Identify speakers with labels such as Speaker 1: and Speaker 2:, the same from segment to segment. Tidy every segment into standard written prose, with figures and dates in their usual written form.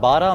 Speaker 1: 12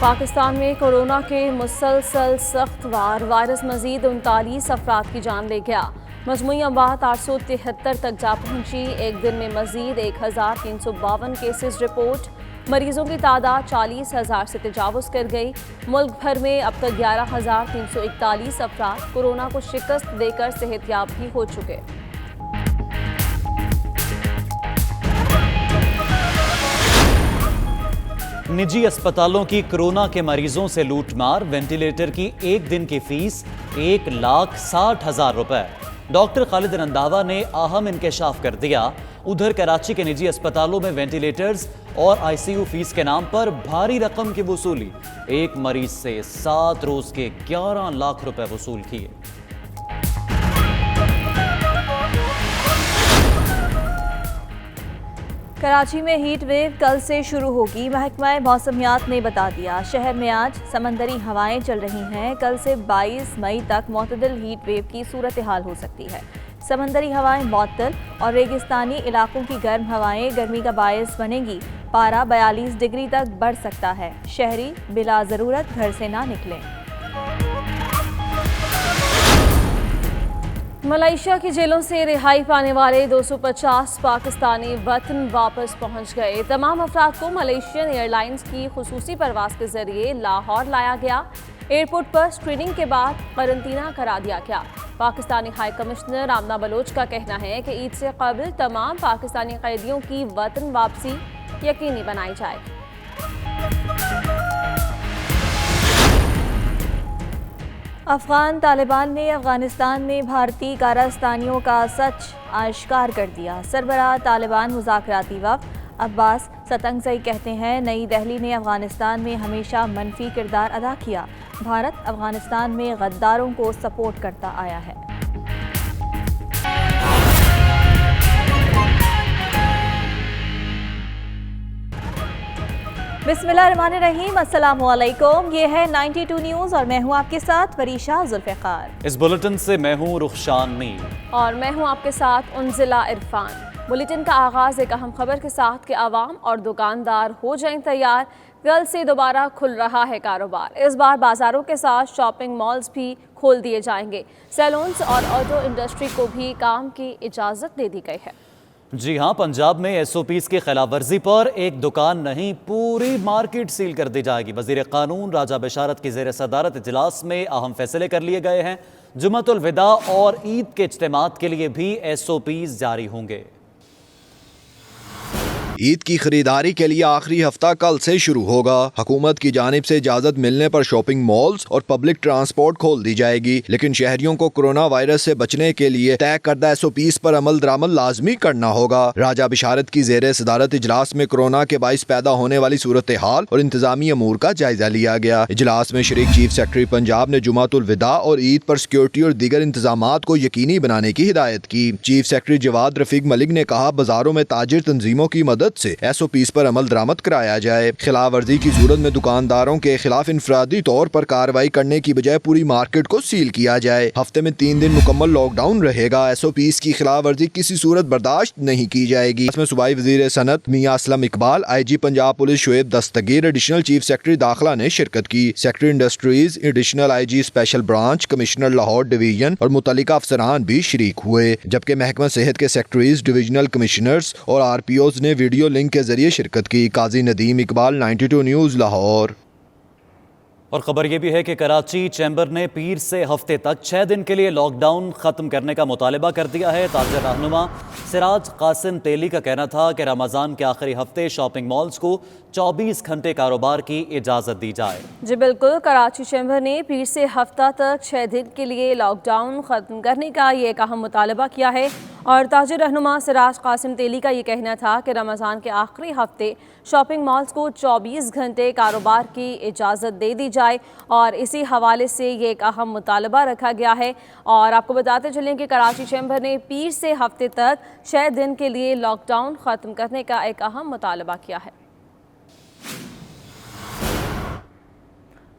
Speaker 2: پاکستان میں کورونا کے مسلسل سخت وائرس مزید 39 افراد کی جان لے گیا۔ مجموعی اموات 873 تک جا پہنچی۔ ایک دن میں مزید 1352 کیسز رپورٹ۔ مریضوں کی تعداد 40,000 سے تجاوز کر گئی۔ ملک بھر میں اب تک 11,341 افراد کورونا کو شکست دے کر صحت یاب بھی ہو چکے۔
Speaker 1: نجی اسپتالوں کی کورونا کے مریضوں سے لوٹ مار، وینٹیلیٹر کی ایک دن کی فیس 1,60,000 روپے۔ ڈاکٹر خالد رنداوا نے اہم انکشاف کر دیا۔ ادھر کراچی کے نجی اسپتالوں میں وینٹیلیٹرز اور آئی سی یو فیس کے نام پر بھاری رقم کی وصولی، ایک مریض سے 7 روز کے 11 لاکھ روپے وصول کیے۔
Speaker 3: کراچی میں ہیٹ ویو کل سے شروع ہوگی۔ محکمہ موسمیات نے بتا دیا، شہر میں آج سمندری ہوائیں چل رہی ہیں۔ کل سے 22 مئی تک معتدل ہیٹ ویو کی صورتحال ہو سکتی ہے۔ سمندری ہوائیں معطل اور ریگستانی علاقوں کی گرم ہوائیں گرمی کا باعث بنیں گی۔ پارہ 42 ڈگری تک بڑھ سکتا ہے۔ شہری بلا ضرورت گھر سے نہ نکلیں۔
Speaker 2: ملائیشیا کی جیلوں سے رہائی پانے والے 250 پاکستانی وطن واپس پہنچ گئے۔ تمام افراد کو ملیشین ایئر لائنز کی خصوصی پرواز کے ذریعے لاہور لایا گیا۔ ایئرپورٹ پر اسکریننگ کے بعد قرنطینہ کرا دیا گیا۔ پاکستانی ہائی کمشنر آمنہ بلوچ کا کہنا ہے کہ عید سے قبل تمام پاکستانی قیدیوں کی وطن واپسی یقینی بنائی جائے گی۔
Speaker 3: افغان طالبان نے افغانستان میں بھارتی کارستانیوں کا سچ آشکار کر دیا۔ سربراہ طالبان مذاکراتی وفد عباس ستنگزئی کہتے ہیں، نئی دہلی نے افغانستان میں ہمیشہ منفی کردار ادا کیا۔ بھارت افغانستان میں غداروں کو سپورٹ کرتا آیا ہے۔ بسم اللہ الرحمن الرحیم، السلام علیکم، یہ ہے 92 نیوز اور میں ہوں آپ کے ساتھ وریشہ ذوالفقار۔
Speaker 1: اس بلٹن سے میں ہوں رخشان میر
Speaker 2: اور میں ہوں آپ کے ساتھ انزلہ عرفان۔ بلیٹن کا آغاز ایک اہم خبر کے ساتھ کہ عوام اور دکاندار ہو جائیں تیار، کل سے دوبارہ کھل رہا ہے کاروبار۔ اس بار بازاروں کے ساتھ شاپنگ مالز بھی کھول دیے جائیں گے۔ سیلونز اور آٹو انڈسٹری کو بھی کام کی اجازت دے دی گئی ہے۔
Speaker 1: جی ہاں، پنجاب میں ایس او پیز کی خلاف ورزی پر ایک دکان نہیں پوری مارکیٹ سیل کر دی جائے گی۔ وزیر قانون راجہ بشارت کی زیر صدارت اجلاس میں اہم فیصلے کر لیے گئے ہیں۔ جمعۃ الوداع اور عید کے اجتماعات کے لیے بھی ایس او پیز جاری ہوں گے۔
Speaker 4: عید کی خریداری کے لیے آخری ہفتہ کل سے شروع ہوگا۔ حکومت کی جانب سے اجازت ملنے پر شاپنگ مالز اور پبلک ٹرانسپورٹ کھول دی جائے گی، لیکن شہریوں کو کورونا وائرس سے بچنے کے لیے طے کردہ ایس او پیز پر عمل درآمد لازمی کرنا ہوگا۔ راجہ بشارت کی زیر صدارت اجلاس میں کورونا کے باعث پیدا ہونے والی صورتحال اور انتظامی امور کا جائزہ لیا گیا۔ اجلاس میں شریک چیف سیکرٹری پنجاب نے جمعۃ الوداع اور عید پر سیکورٹی اور دیگر انتظامات کو یقینی بنانے کی ہدایت کی۔ چیف سیکرٹری جواد رفیق ملک نے کہا، بازاروں میں تاجر تنظیموں کی مدد سے ایس او پیز پر عمل درآمد کرایا جائے۔ خلاف ورزی کی صورت میں دکانداروں کے خلاف انفرادی طور پر کارروائی کرنے کی بجائے پوری مارکیٹ کو سیل کیا جائے۔ ہفتے میں 3 دن مکمل لاک ڈاؤن رہے گا۔ ایس او پیز کی خلاف ورزی کسی صورت برداشت نہیں کی جائے گی۔ اس میں صوبائی وزیر صنعت Mian Aslam Iqbal, I G Punjab police Shoaib Dastgir, additional chief secretary داخلہ نے شرکت کی۔ Secretary industries, additional I G special branch, commissioner Lahore division اور متعلقہ افسران بھی شریک ہوئے، جبکہ محکمہ صحت کے سیکرٹریز، ڈویژنل کمشنرز اور آر پی اوز نے ویڈیو لنک کے ذریعے شرکت کی۔ قاضی ندیم اقبال، 92 نیوز، لاہور۔
Speaker 1: اور خبر یہ بھی ہے کہ کراچی چیمبر نے پیر سے ہفتے تک 6 دن کے لیے لاک ڈاؤن ختم کرنے کا مطالبہ کر دیا ہے۔ تاجر رہنما سراج قاسم تیلی کا کہنا تھا کہ رمضان کے آخری ہفتے شاپنگ مالز کو 24 گھنٹے کاروبار کی اجازت دی جائے۔
Speaker 2: جی بالکل، کراچی چیمبر نے پیر سے ہفتہ تک 6 دن کے لیے لاک ڈاؤن ختم کرنے کا یہ ایک اہم مطالبہ کیا ہے، اور تاجر رہنما سراج قاسم تیلی کا یہ کہنا تھا کہ رمضان کے آخری ہفتے شاپنگ مالز کو 24 گھنٹے کاروبار کی اجازت دے دی جائے، اور اسی حوالے سے یہ ایک اہم مطالبہ رکھا گیا ہے۔ اور آپ کو بتاتے چلیں کہ کراچی چیمبر نے پیر سے ہفتے تک 6 دن کے لیے لاک ڈاؤن ختم کرنے کا ایک اہم مطالبہ کیا ہے۔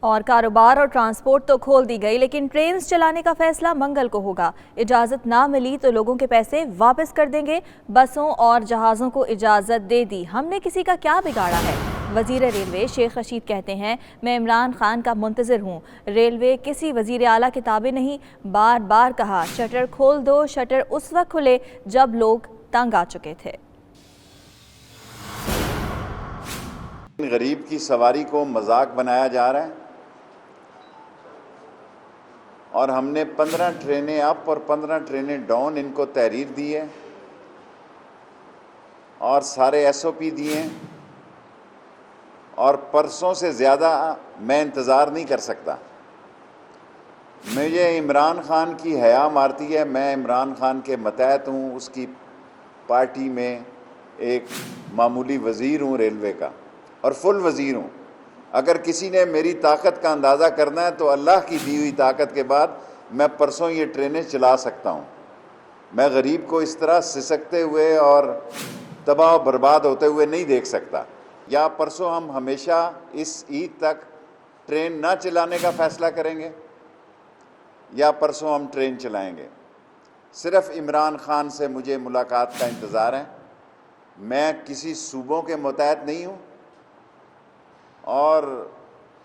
Speaker 3: اور کاروبار اور ٹرانسپورٹ تو کھول دی گئی، لیکن ٹرینز چلانے کا فیصلہ منگل کو ہوگا۔ اجازت نہ ملی تو لوگوں کے پیسے واپس کر دیں گے۔ بسوں اور جہازوں کو اجازت دے دی، ہم نے کسی کا کیا بگاڑا ہے۔ وزیر ریلوے شیخ رشید کہتے ہیں میں عمران خان کا منتظر ہوں، ریلوے کسی وزیر اعلیٰ کے تابع نہیں، بار بار کہا شٹر کھول دو، شٹر اس وقت کھلے جب لوگ تنگ آ چکے تھے۔
Speaker 5: غریب کی سواری کو مذاق بنایا جا رہا ہے اور ہم نے 15 ٹرینیں اپ اور 15 ٹرینیں ڈاؤن ان کو تحریر دی ہے اور سارے ایس او پی دیے ہیں، اور پرسوں سے زیادہ میں انتظار نہیں کر سکتا۔ مجھے عمران خان کی حیا مارتی ہے، میں عمران خان کے متحد ہوں، اس کی پارٹی میں ایک معمولی وزیر ہوں ریلوے کا اور فل وزیر ہوں۔ اگر کسی نے میری طاقت کا اندازہ کرنا ہے تو اللہ کی دی ہوئی طاقت کے بعد میں پرسوں یہ ٹرینیں چلا سکتا ہوں۔ میں غریب کو اس طرح سسکتے ہوئے اور تباہ و برباد ہوتے ہوئے نہیں دیکھ سکتا۔ یا پرسوں ہم ہمیشہ اس عید تک ٹرین نہ چلانے کا فیصلہ کریں گے یا پرسوں ہم ٹرین چلائیں گے۔ صرف عمران خان سے مجھے ملاقات کا انتظار ہے۔ میں کسی صوبوں کے متحد نہیں ہوں اور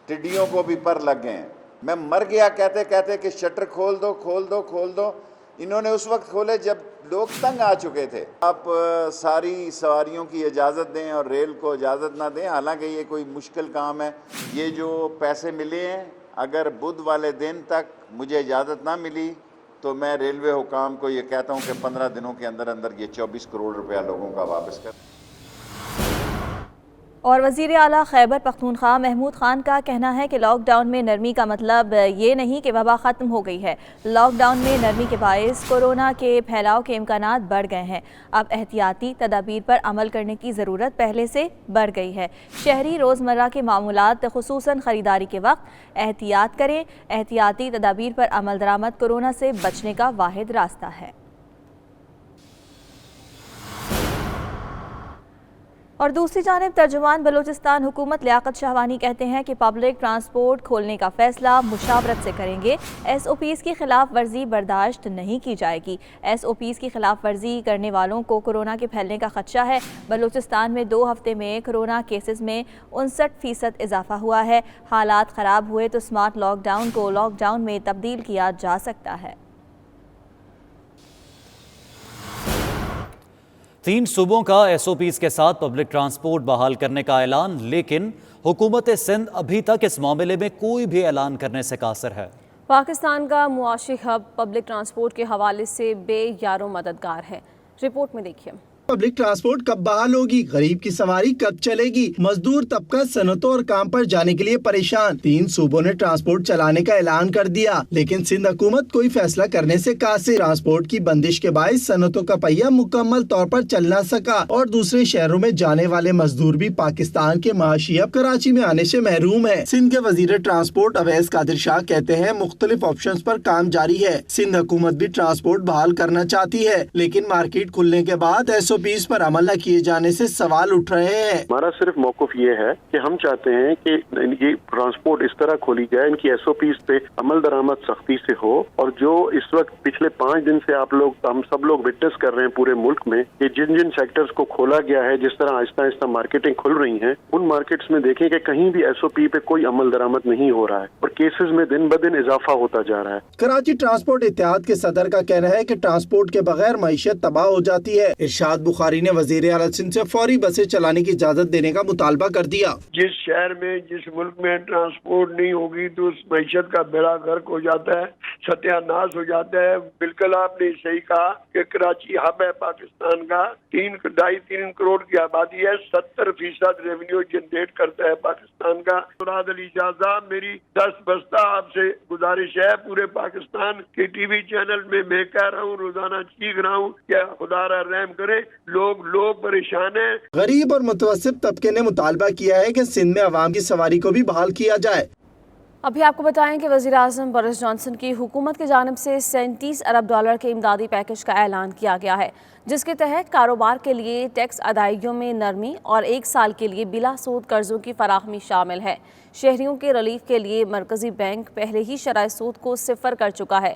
Speaker 5: ٹڈیوں کو بھی پر لگ گئے ہیں۔ میں مر گیا کہتے کہتے کہ شٹر کھول دو کھول دو کھول دو، انہوں نے اس وقت کھولے جب لوگ تنگ آ چکے تھے۔ آپ ساری سواریوں کی اجازت دیں اور ریل کو اجازت نہ دیں، حالانکہ یہ کوئی مشکل کام ہے۔ یہ جو پیسے ملے ہیں، اگر بدھ والے دن تک مجھے اجازت نہ ملی تو میں ریلوے حکام کو یہ کہتا ہوں کہ 15 دنوں کے اندر اندر یہ 24 کروڑ روپیہ لوگوں کا واپس کر۔
Speaker 3: اور وزیر اعلیٰ خیبر پختونخوا محمود خان کا کہنا ہے کہ لاک ڈاؤن میں نرمی کا مطلب یہ نہیں کہ وبا ختم ہو گئی ہے۔ لاک ڈاؤن میں نرمی کے باعث کورونا کے پھیلاؤ کے امکانات بڑھ گئے ہیں۔ اب احتیاطی تدابیر پر عمل کرنے کی ضرورت پہلے سے بڑھ گئی ہے۔ شہری روزمرہ کے معمولات خصوصاً خریداری کے وقت احتیاط کریں۔ احتیاطی تدابیر پر عمل درآمد کورونا سے بچنے کا واحد راستہ ہے۔ اور دوسری جانب ترجمان بلوچستان حکومت لیاقت شہوانی کہتے ہیں کہ پبلک ٹرانسپورٹ کھولنے کا فیصلہ مشاورت سے کریں گے۔ ایس او پیز کی خلاف ورزی برداشت نہیں کی جائے گی۔ ایس او پیز کی خلاف ورزی کرنے والوں کو کورونا کے پھیلنے کا خدشہ ہے۔ بلوچستان میں 2 ہفتے میں کورونا کیسز میں 59% اضافہ ہوا ہے۔ حالات خراب ہوئے تو سمارٹ لاک ڈاؤن کو لاک ڈاؤن میں تبدیل کیا جا سکتا ہے۔
Speaker 1: 3 صوبوں کا ایس او پیز کے ساتھ پبلک ٹرانسپورٹ بحال کرنے کا اعلان، لیکن حکومت سندھ ابھی تک اس معاملے میں کوئی بھی اعلان کرنے سے قاصر ہے۔
Speaker 2: پاکستان کا معاشی ہب پبلک ٹرانسپورٹ کے حوالے سے بے یار و مددگار ہے۔ رپورٹ میں دیکھیے۔
Speaker 6: پبلک ٹرانسپورٹ کب بحال ہوگی، غریب کی سواری کب چلے گی، مزدور طبقہ صنعتوں اور کام پر جانے کے لیے پریشان۔ 3 صوبوں نے ٹرانسپورٹ چلانے کا اعلان کر دیا، لیکن سندھ حکومت کوئی فیصلہ کرنے سے قاصر۔ ٹرانسپورٹ کی بندش کے باعث صنعتوں کا پہیہ مکمل طور پر چل نہ سکا اور دوسرے شہروں میں جانے والے مزدور بھی پاکستان کے معاشی ہب کراچی میں آنے سے محروم ہے۔ سندھ کے وزیر ٹرانسپورٹ اویس قادر شاہ کہتے ہیں مختلف آپشنز پر کام جاری ہے۔ سندھ حکومت بھی ٹرانسپورٹ بحال کرنا چاہتی ہے، لیکن مارکیٹ کھلنے کے بعد ایس او پیز پر عمل نہ کیے جانے سے سوال اٹھ رہے ہیں۔
Speaker 7: ہمارا صرف موقف یہ ہے کہ ہم چاہتے ہیں کہ یہ ٹرانسپورٹ اس طرح کھولی جائے، ان کی ایس او پیز پہ عمل درآمد سختی سے ہو، اور جو اس وقت پچھلے 5 دن سے ہم سب لوگ وٹنس کر رہے ہیں پورے ملک میں کہ جن سیکٹرز کو کھولا گیا ہے، جس طرح آہستہ آہستہ مارکیٹیں کھل رہی ہیں، ان مارکیٹس میں دیکھیں کہ کہیں بھی ایس او پی پہ کوئی عمل درآمد نہیں ہو رہا ہے اور کیسز میں دن بدن اضافہ ہوتا جا رہا ہے۔
Speaker 6: کراچی ٹرانسپورٹ اتحاد کے صدر کا کہنا ہے کہ ٹرانسپورٹ کے بغیر معیشت تباہ ہو جاتی ہے۔ ارشاد بخاری نے وزیر اعلیٰ سندھ سے فوری بسیں چلانے کی اجازت دینے کا مطالبہ کر دیا۔
Speaker 8: جس شہر میں جس ملک میں ٹرانسپورٹ نہیں ہوگی تو اس معیشت کا بیڑا غرق ہو جاتا ہے، ستیہ ناش ہو جاتا ہے۔ بالکل آپ نے صحیح کہا کہ کراچی ہب ہے پاکستان کا، 3.5 کروڑ کی آبادی ہے، 70% ریونیو جنریٹ کرتا ہے پاکستان کا۔ مراد علی شاہ صاحب، میری 10 بستہ آپ سے گزارش ہے، پورے پاکستان کے ٹی وی چینل میں میں کہہ رہا ہوں، روزانہ چیخ رہا ہوں کہ خدا را رحم کرے، لوگ پریشان ہیں۔
Speaker 6: غریب اور متوسط طبقے نے مطالبہ کیا ہے کہ سندھ میں عوام کی سواری کو بھی بحال کیا جائے۔
Speaker 2: ابھی آپ کو بتائیں کہ وزیر اعظم بورس جانسن کی حکومت کی جانب سے $37 ارب کے امدادی پیکج کا اعلان کیا گیا ہے، جس کے تحت کاروبار کے لیے ٹیکس ادائیگیوں میں نرمی اور 1 سال کے لیے بلا سود قرضوں کی فراہمی شامل ہے۔ شہریوں کے ریلیف کے لیے مرکزی بینک پہلے ہی شرح سود کو 0 کر چکا ہے۔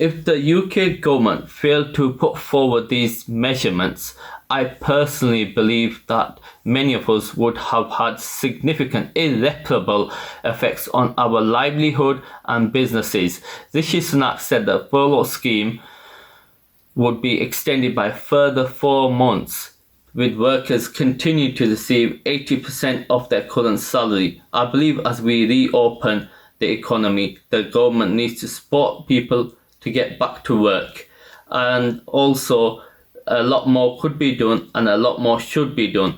Speaker 9: If the UK government failed to put forward these measurements, I personally believe that many of us would have had significant irreparable effects on our livelihood and businesses. Rishi Sunak said the furlough scheme would be extended by further 4 months, with workers continuing to receive 80% of their current salary. I believe as we reopen the economy, the government needs to support people to get back to work, and also a lot more could be done and a lot more should be done.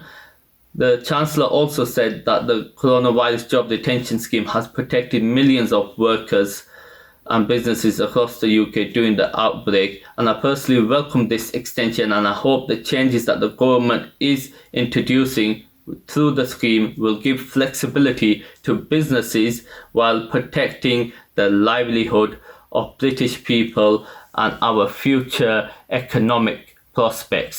Speaker 9: The Chancellor also said that the coronavirus job retention scheme has protected millions of workers and businesses across the UK during the outbreak, and I personally welcome this extension, and I hope the changes that the government is introducing through the scheme will give flexibility to businesses while protecting the livelihood of British people and our future economic prospects.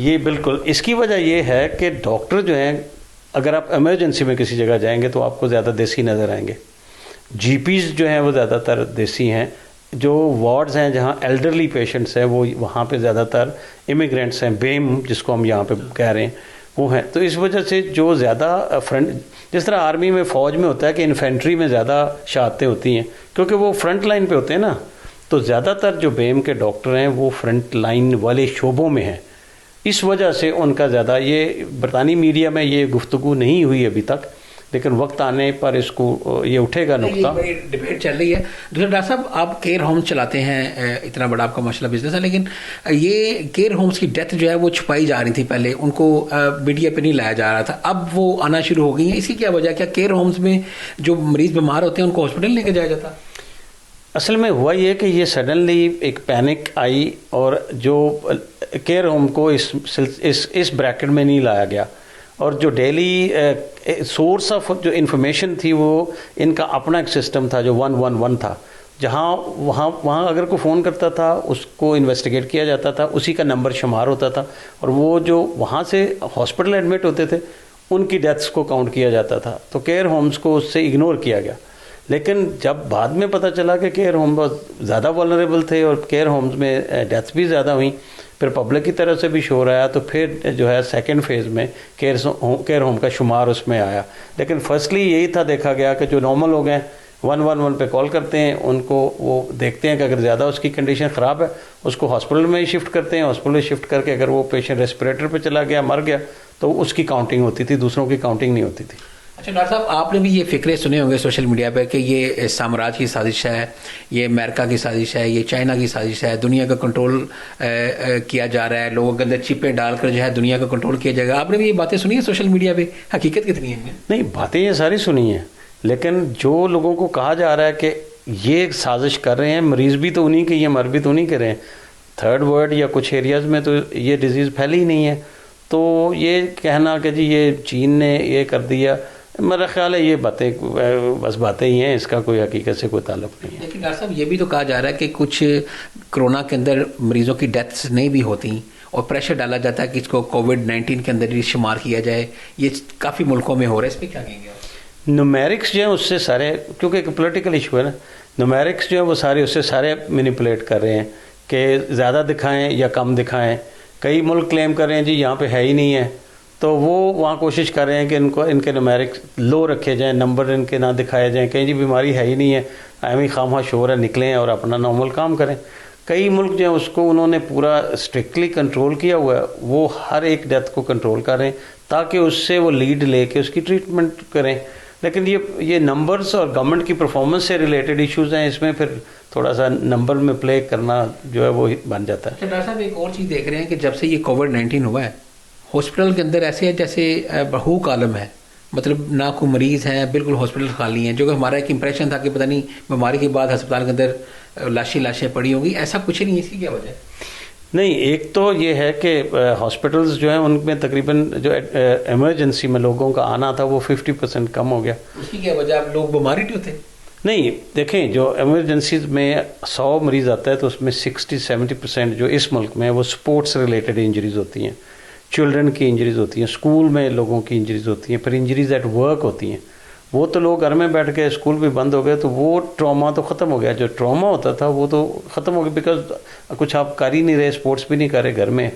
Speaker 10: یہ بالکل اس کی وجہ یہ ہے کہ doctor جو ہیں اگر آپ ایمرجنسی میں کسی جگہ جائیں گے تو آپ کو زیادہ دیسی نظر آئیں گے. جی پیز جو ہیں وہ زیادہ تر دیسی ہیں. جو وارڈز ہیں جہاں ایلڈرلی پیشنٹس ہیں وہ وہاں پہ زیادہ تر امیگرینٹس ہیں, بیم جس کو ہم یہاں پہ کہہ رہے ہیں وہ ہیں. تو اس وجہ سے جو زیادہ فرنٹ جس طرح آرمی میں فوج میں ہوتا ہے کہ انفینٹری میں زیادہ شہادتیں ہوتی ہیں کیونکہ وہ فرنٹ لائن پہ ہوتے ہیں نا, تو زیادہ تر جو بیم کے ڈاکٹر ہیں وہ فرنٹ لائن والے شعبوں میں ہیں. اس وجہ سے ان کا زیادہ, یہ برطانوی میڈیا میں یہ گفتگو نہیں ہوئی ابھی تک, لیکن وقت آنے پر اس کو یہ اٹھے گا نقطہ.
Speaker 11: ڈبیٹ چل رہی ہے. دوسرا ڈاکٹر صاحب آپ کیئر ہومز چلاتے ہیں, اتنا بڑا آپ کا ماشاءاللہ بزنس ہے, لیکن یہ کیئر ہومز کی ڈیتھ جو ہے وہ چھپائی جا رہی تھی, پہلے ان کو میڈیا پہ نہیں لایا جا رہا تھا, اب وہ آنا شروع ہو گئی ہیں. اس کی کیا وجہ, کیا کیئر ہومز میں جو مریض بیمار ہوتے ہیں ان کو ہاسپٹل لے کے جایا جاتا؟
Speaker 10: اصل میں ہوا یہ کہ یہ سڈنلی ایک پینک آئی اور جو کیئر ہوم کو اس بریکٹ میں نہیں لایا گیا, اور جو ڈیلی سورس آف جو انفارمیشن تھی وہ ان کا اپنا ایک سسٹم تھا جو 111 تھا, جہاں وہاں اگر کوئی فون کرتا تھا اس کو انویسٹیگیٹ کیا جاتا تھا, اسی کا نمبر شمار ہوتا تھا, اور وہ جو وہاں سے ہاسپٹل ایڈمٹ ہوتے تھے ان کی ڈیتھس کو کاؤنٹ کیا جاتا تھا. تو کیئر ہومز کو اس سے اگنور کیا گیا. لیکن جب بعد میں پتہ چلا کہ کیئر ہوم بہت زیادہ والنریبل تھے اور کیئر ہومز میں ڈیتھس بھی زیادہ ہوئیں, پھر پبلک کی طرف سے بھی شور آیا, تو پھر جو ہے سیکنڈ فیز میں کیئر ہوم کا شمار اس میں آیا. لیکن فرسٹلی یہی تھا, دیکھا گیا کہ جو نارمل لوگ ہیں 111 پہ کال کرتے ہیں, ان کو وہ دیکھتے ہیں کہ اگر زیادہ اس کی کنڈیشن خراب ہے اس کو ہاسپٹل میں ہی شفٹ کرتے ہیں. ہاسپٹل میں شفٹ کر کے اگر وہ پیشنٹ ریسپریٹر پہ چلا گیا, مر گیا, تو اس کی کاؤنٹنگ ہوتی تھی, دوسروں کی کاؤنٹنگ نہیں ہوتی تھی.
Speaker 11: اچھا ڈاکٹر صاحب, آپ نے بھی یہ فکرے سنے ہوں گے سوشل میڈیا پہ کہ یہ سامراج کی سازش ہے, یہ امریکہ کی سازش ہے, یہ چائنا کی سازش ہے, دنیا کا کنٹرول کیا جا رہا ہے, لوگوں کے اندر چپیں ڈال کر جو ہے دنیا کا کنٹرول کیا جائے گا. آپ نے بھی یہ باتیں سنی ہیں سوشل میڈیا پہ, حقیقت کتنی ہے؟
Speaker 10: نہیں, باتیں یہ ساری سنی ہیں, لیکن جو لوگوں کو کہا جا رہا ہے کہ یہ سازش کر رہے ہیں, مریض بھی تو انہیں کے, یہ مر بھی تو انہیں کے رہے ہیں. تھرڈ ورلڈ یا کچھ ایریاز میں تو یہ ڈیزیز پھیلی ہی نہیں ہے, تو یہ کہنا کہ جی یہ چین نے یہ کر دیا, میرا خیال ہے یہ باتیں بس باتیں ہی ہیں, اس کا کوئی حقیقت سے کوئی تعلق نہیں ہے.
Speaker 11: لیکن ڈاکٹر صاحب یہ بھی تو کہا جا رہا ہے کہ کچھ کرونا کے اندر مریضوں کی ڈیتھس نہیں بھی ہوتی اور پریشر ڈالا جاتا ہے کہ اس کو کووڈ-19 کے اندر ہی شمار کیا جائے, یہ کافی ملکوں میں ہو رہا ہے, اس پہ کیا کہیں گے؟
Speaker 10: نومیرکس جو ہیں اس سے سارے, کیونکہ ایک پولیٹیکل ایشو ہے نا, نومیرکس جو ہے وہ سارے اس سے سارے مینیپولیٹ کر رہے ہیں کہ زیادہ دکھائیں یا کم دکھائیں. کئی ملک کلیم کر رہے ہیں جی یہاں پہ ہے ہی نہیں ہے, تو وہ وہاں کوشش کر رہے ہیں کہ ان کے نومیرک لو رکھے جائیں, نمبر ان کے نہ دکھائے جائیں, کہیں جی بیماری ہے ہی نہیں ہے, اہم ہی خواہ شور ہے, نکلیں اور اپنا نارمل کام کریں. کئی ملک جو ہیں اس کو انہوں نے پورا اسٹرکٹلی کنٹرول کیا ہوا ہے, وہ ہر ایک ڈیتھ کو کنٹرول کریں تاکہ اس سے وہ لیڈ لے کے اس کی ٹریٹمنٹ کریں. لیکن یہ نمبرز اور گورنمنٹ کی پرفارمنس سے ریلیٹڈ ایشوز ہیں, اس میں پھر تھوڑا سا نمبر میں پلے کرنا جو ہے وہ بن جاتا ہے.
Speaker 11: ڈاکٹر صاحب ایک اور چیز دیکھ رہے ہیں کہ جب سے یہ کووڈ-19 ہوا ہے ہاسپٹل کے اندر ایسے ہے جیسے بہوک عالم ہے, مطلب نہ کوئی مریض ہیں, بالکل ہاسپٹل خالی ہیں, جو کہ ہمارا ایک امپریشن تھا کہ پتہ نہیں بیماری کے بعد ہسپتال کے اندر لاشیں پڑی ہوں گی, ایسا کچھ نہیں. اس کی کیا وجہ ہے؟
Speaker 10: نہیں, ایک تو یہ ہے کہ ہاسپٹلز جو ہیں ان میں تقریباً جو ایمرجنسی میں لوگوں کا آنا تھا وہ 50% کم ہو گیا.
Speaker 11: اس کی کیا وجہ, آپ لوگ بیماری نہیں ہوتے؟
Speaker 10: نہیں, دیکھیں جو ایمرجنسیز میں 100 مریض آتا ہے تو اس میں 60-70% جو اس ملک میں وہ سپورٹس ریلیٹڈ انجریز ہوتی ہیں, چلڈرن کی انجریز ہوتی ہیں, اسکول میں لوگوں کی انجریز ہوتی ہیں, پھر انجریز ایٹ ورک ہوتی ہیں. وہ تو لوگ گھر میں بیٹھ کے, اسکول بھی بند ہو گئے تو وہ ٹراما تو ختم ہو گیا. جو ٹراما ہوتا تھا وہ تو ختم ہو گیا, بیکاز کچھ آپ کر ہی نہیں رہے, اسپورٹس بھی نہیں کر رہے گھر میں.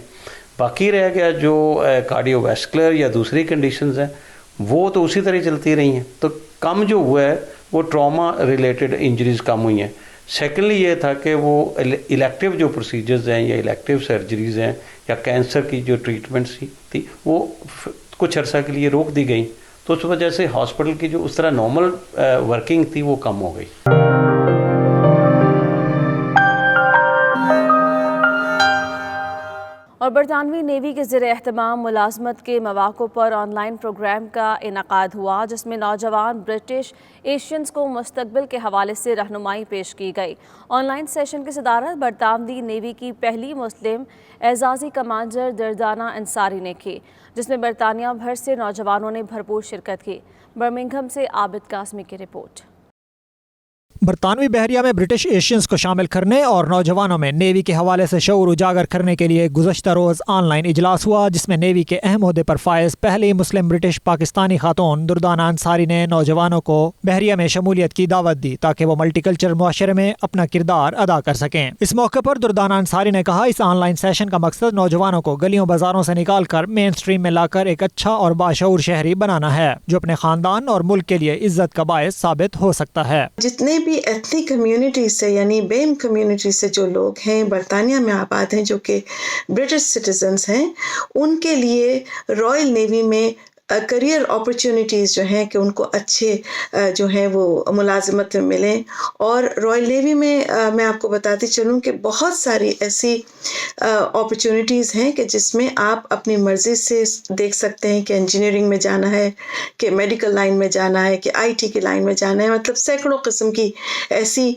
Speaker 10: باقی رہ گیا جو کارڈیو ویسکولر یا دوسری کنڈیشنز ہیں وہ تو اسی طرح چلتی رہی ہیں. تو کم جو ہوا ہے وہ ٹراما ریلیٹڈ انجریز کم ہوئی ہیں. سیکنڈلی یہ تھا کہ وہ الیکٹیو جو پروسیجرز ہیں یا الیکٹیو سرجریز ہیں یا کینسر کی جو ٹریٹمنٹس تھی وہ کچھ عرصہ کے لیے روک دی گئی, تو اس وجہ سے ہاسپٹل کی جو اس طرح نارمل ورکنگ تھی وہ کم ہو گئی.
Speaker 2: اور برطانوی نیوی کے زیر اہتمام ملازمت کے مواقع پر آن لائن پروگرام کا انعقاد ہوا, جس میں نوجوان برٹش ایشینز کو مستقبل کے حوالے سے رہنمائی پیش کی گئی. آن لائن سیشن کی صدارت برطانوی نیوی کی پہلی مسلم اعزازی کمانڈر دردانہ انصاری نے کی, جس میں برطانیہ بھر سے نوجوانوں نے بھرپور شرکت کی. برمنگھم سے عابد قاسمی کی رپورٹ.
Speaker 12: برطانوی بحریہ میں برٹش ایشینز کو شامل کرنے اور نوجوانوں میں نیوی کے حوالے سے شعور اجاگر کرنے کے لیے گزشتہ روز آن لائن اجلاس ہوا، جس میں نیوی کے اہم عہدے پر فائز پہلی مسلم برٹش پاکستانی خاتون دردانہ انصاری نے نوجوانوں کو بحریہ میں شمولیت کی دعوت دی تاکہ وہ ملٹی کلچر معاشرے میں اپنا کردار ادا کر سکیں۔ اس موقع پر دردانہ انصاری نے کہا اس آن لائن سیشن کا مقصد نوجوانوں کو گلیوں بازاروں سے نکال کر مین سٹریم میں لا کر ایک اچھا اور باشعور شہری بنانا ہے جو اپنے خاندان اور ملک کے لیے عزت کا باعث ثابت ہو سکتا ہے۔
Speaker 13: جتنے بھی ایتھنک کمیونٹی سے یعنی بیم کمیونٹی سے جو لوگ ہیں برطانیہ میں آباد ہیں جو کہ برٹش سٹیزنز ہیں، ان کے لیے رائل نیوی میں کریئر اپرچونیٹیز جو ہیں کہ ان کو اچھے جو ہیں وہ ملازمت ملیں، اور رائل نیوی میں میں آپ کو بتاتی چلوں کہ بہت ساری ایسی اپرچونیٹیز ہیں کہ جس میں آپ اپنی مرضی سے دیکھ سکتے ہیں کہ انجینئرنگ میں جانا ہے، کہ میڈیکل لائن میں جانا ہے، کہ آئی ٹی کی لائن میں جانا ہے، مطلب سینکڑوں قسم کی ایسی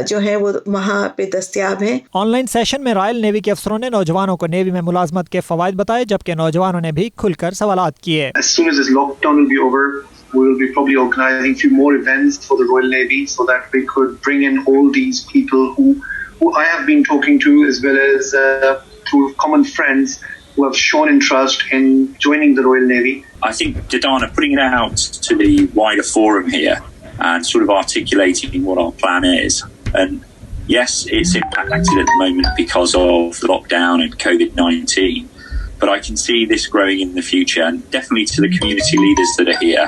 Speaker 13: جو ہیں وہ وہاں پہ دستیاب ہیں۔
Speaker 12: آن لائن سیشن میں رائل نیوی کے افسروں نے نوجوانوں کو نیوی میں ملازمت کے فوائد بتائے، جبکہ نوجوانوں نے بھی کھل کر سوالات کیے۔
Speaker 14: As soon as this lockdown will be over, we will be probably organizing a few more events for the Royal Navy so that we could bring in all these people who I have been talking to, as well as through common friends who have shown interest in joining the Royal Navy.
Speaker 15: I think Dardana putting it out to the wider forum here and sort of articulating what our plan is. And yes, it's impacted at the moment because of the lockdown and COVID-19. But I can see this growing in the future, and definitely to the community leaders that are here.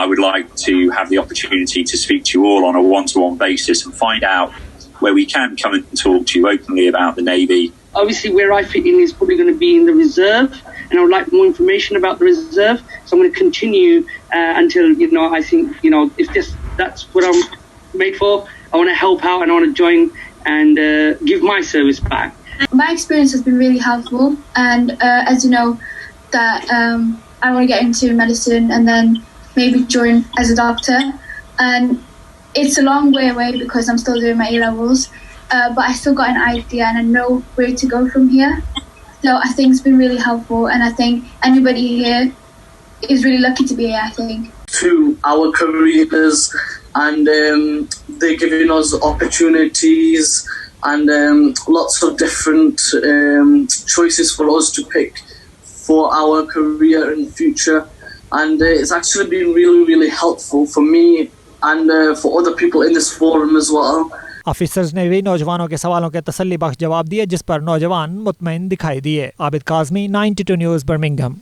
Speaker 15: I would like to have the opportunity to speak to you all on a one-to-one basis and find out where we can come and talk to you openly about the Navy.
Speaker 16: Obviously, where I fit in is probably going to be in the reserve, and I would like more information about the reserve. So I'm going to continue until, I think, if that's what I'm made for, I want to help out and I want to join and give my service back.
Speaker 17: My experience has been really helpful, and as you know, that I want to get into medicine and then maybe join as a doctor. And it's a long way away because I'm still doing my A-levels, but I still got an idea and I know where to go from here. So I think it's been really helpful, and I think anybody here is really lucky to be here, I think.
Speaker 18: To our careers, and they're giving us opportunities and lots of different choices for us to pick for our career in the future, and it's actually been really, really helpful for me and for other people in this forum as well.
Speaker 12: Officers نے بھی نوجوانوں کے سوالوں کے تسلی بخش جواب دیے، جس پر نوجوان مطمئن دکھائی دیے۔ عابد کاظمی، 92 نیوز، برمنگھم۔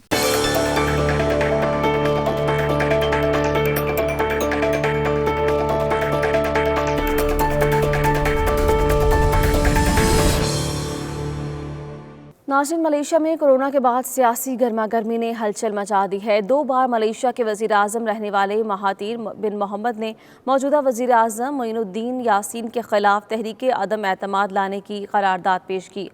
Speaker 2: ناظرین، ملیشیا میں کورونا کے بعد سیاسی گرما گرمی نے ہلچل مچا دی ہے۔ 2 بار ملیشیا کے وزیر اعظم رہنے والے مہاتیر بن محمد نے موجودہ وزیر اعظم معین الدین یاسین کے خلاف تحریک عدم اعتماد لانے کی قرارداد پیش کی۔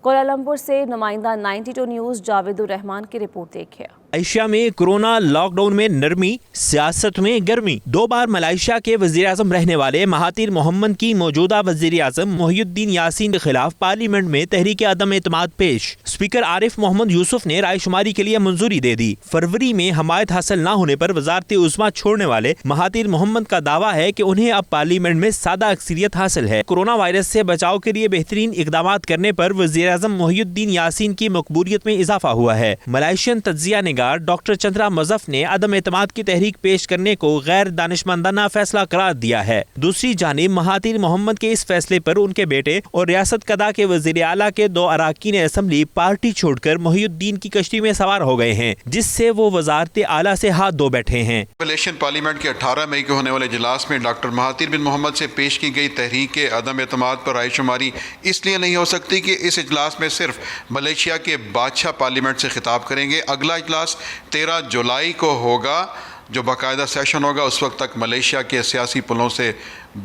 Speaker 2: کوالالمپور سے نمائندہ 92 نیوز جاوید الرحمان کی رپورٹ دیکھیں۔
Speaker 19: ملائیشیا میں کرونا لاک ڈاؤن میں نرمی، سیاست میں گرمی۔ 2 بار ملائیشیا کے وزیر اعظم رہنے والے مہاتیر محمد کی موجودہ وزیر اعظم محی الدین یاسین کے خلاف پارلیمنٹ میں تحریک عدم اعتماد پیش۔ اسپیکر عارف محمد یوسف نے رائے شماری کے لیے منظوری دے دی۔ فروری میں حمایت حاصل نہ ہونے پر وزارت عظمیٰ چھوڑنے والے مہاتیر محمد کا دعویٰ ہے کہ انہیں اب پارلیمنٹ میں سادہ اکثریت حاصل ہے۔ کورونا وائرس سے بچاؤ کے لیے بہترین اقدامات کرنے پر وزیر اعظم محی الدین یاسین کی مقبولیت میں اضافہ ہوا ہے۔ ملائیشین تجزیہ نگار ڈاکٹر چندرا مظف نے عدم اعتماد کی تحریک پیش کرنے کو غیر دانشمندانہ فیصلہ قرار دیا ہے۔ دوسری جانب مہاتیر محمد کے اس فیصلے پر ان کے بیٹے اور ریاست کدا کے وزیر اعلیٰ کے 2 اراکین اسمبلی پارٹی چھوڑ کر محی الدین کی کشتی میں سوار ہو گئے ہیں، جس سے وہ وزارت اعلیٰ سے ہاتھ دھو بیٹھے ہیں۔
Speaker 20: ملیشین پارلیمنٹ کے 18 مئی کو ہونے والے اجلاس میں ڈاکٹر مہاتیر بن محمد سے پیش کی گئی تحریک عدم اعتماد پر رائے شماری اس لیے نہیں ہو سکتی کہ اس اجلاس میں صرف ملیشیا کے بادشاہ پارلیمنٹ سے خطاب کریں گے۔ اگلا اجلاس 13 جولائی کو ہوگا، جو باقاعدہ سیشن ہوگا۔ اس وقت تک ملیشیا کے سیاسی پلوں سے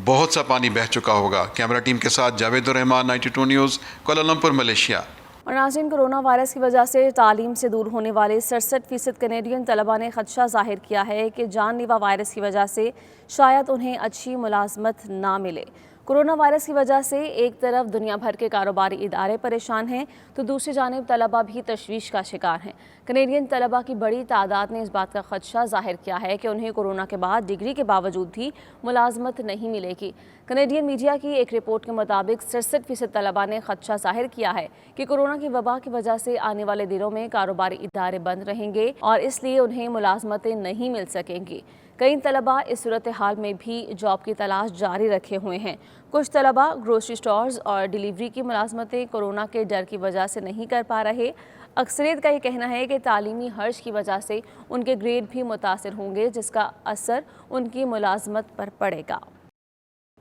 Speaker 20: بہت سا پانی بہہ چکا ہوگا۔ کیمرہ ٹیم کے ساتھ جاوید الرحمان، 92 نیوز، کوالالمپور، ملیشیا۔
Speaker 2: اور ناظرین، کورونا وائرس کی وجہ سے تعلیم سے دور ہونے والے 67% کینیڈین طلباء نے خدشہ ظاہر کیا ہے کہ جان لیوا وائرس کی وجہ سے شاید انہیں اچھی ملازمت نہ ملے۔ کورونا وائرس کی وجہ سے ایک طرف دنیا بھر کے کاروباری ادارے پریشان ہیں تو دوسری جانب طلبہ بھی تشویش کا شکار ہیں۔ کینیڈین طلبہ کی بڑی تعداد نے اس بات کا خدشہ ظاہر کیا ہے کہ انہیں کورونا کے بعد ڈگری کے باوجود بھی ملازمت نہیں ملے گی۔ کینیڈین میڈیا کی ایک رپورٹ کے مطابق 67% طلبہ نے خدشہ ظاہر کیا ہے کہ کورونا کی وبا کی وجہ سے آنے والے دنوں میں کاروباری ادارے بند رہیں گے اور اس لیے انہیں ملازمتیں نہیں مل سکیں گی۔ کئی طلبہ اس صورتحال میں بھی جاب کی تلاش جاری رکھے ہوئے ہیں۔ کچھ طلبہ گروسری سٹورز اور ڈیلیوری کی ملازمتیں کورونا کے ڈر کی وجہ سے نہیں کر پا رہے۔ اکثریت کا یہ کہنا ہے کہ تعلیمی حرج کی وجہ سے ان کے گریڈ بھی متاثر ہوں گے، جس کا اثر ان کی ملازمت پر پڑے گا۔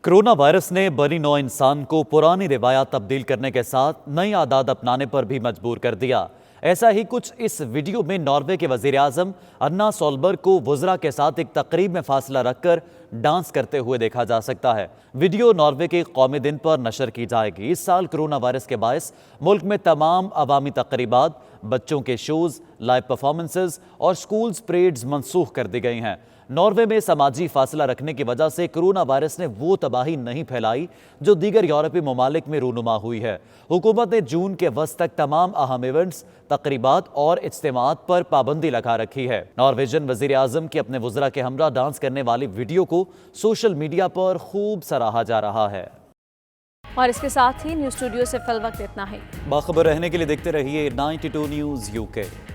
Speaker 1: کرونا وائرس نے بنی نوع انسان کو پرانی روایات تبدیل کرنے کے ساتھ نئی عادات اپنانے پر بھی مجبور کر دیا۔ ایسا ہی کچھ اس ویڈیو میں ناروے کے وزیر اعظم ارنا سولبرگ کو وزراء کے ساتھ ایک تقریب میں فاصلہ رکھ کر ڈانس کرتے ہوئے دیکھا جا سکتا ہے۔ ویڈیو ناروے کے قومی دن پر نشر کی جائے گی۔ اس سال کرونا وائرس کے باعث ملک میں تمام عوامی تقریبات، بچوں کے شوز، لائیو پرفارمنسز اور سکولز پریڈز منسوخ کر دی گئی ہیں۔ ناروے میں سماجی فاصلہ رکھنے کی وجہ سے کرونا وائرس نے وہ تباہی نہیں پھیلائی جو دیگر یورپی ممالک میں رونما ہوئی ہے۔ حکومت نے جون کے وسط تک تمام اہم ایونٹس، تقریبات اور اجتماعات پر پابندی لگا رکھی ہے۔ نارویجن وزیر اعظم کی اپنے وزراء کے ہمراہ ڈانس کرنے والی ویڈیو کو سوشل میڈیا پر خوب سراہا جا رہا ہے۔
Speaker 2: اور اس کے ساتھ ہی نیوز اسٹوڈیو سے فی الوقت اتنا ہے۔
Speaker 1: باخبر رہنے کے لیے دیکھتے رہیے 92 نیوز UK۔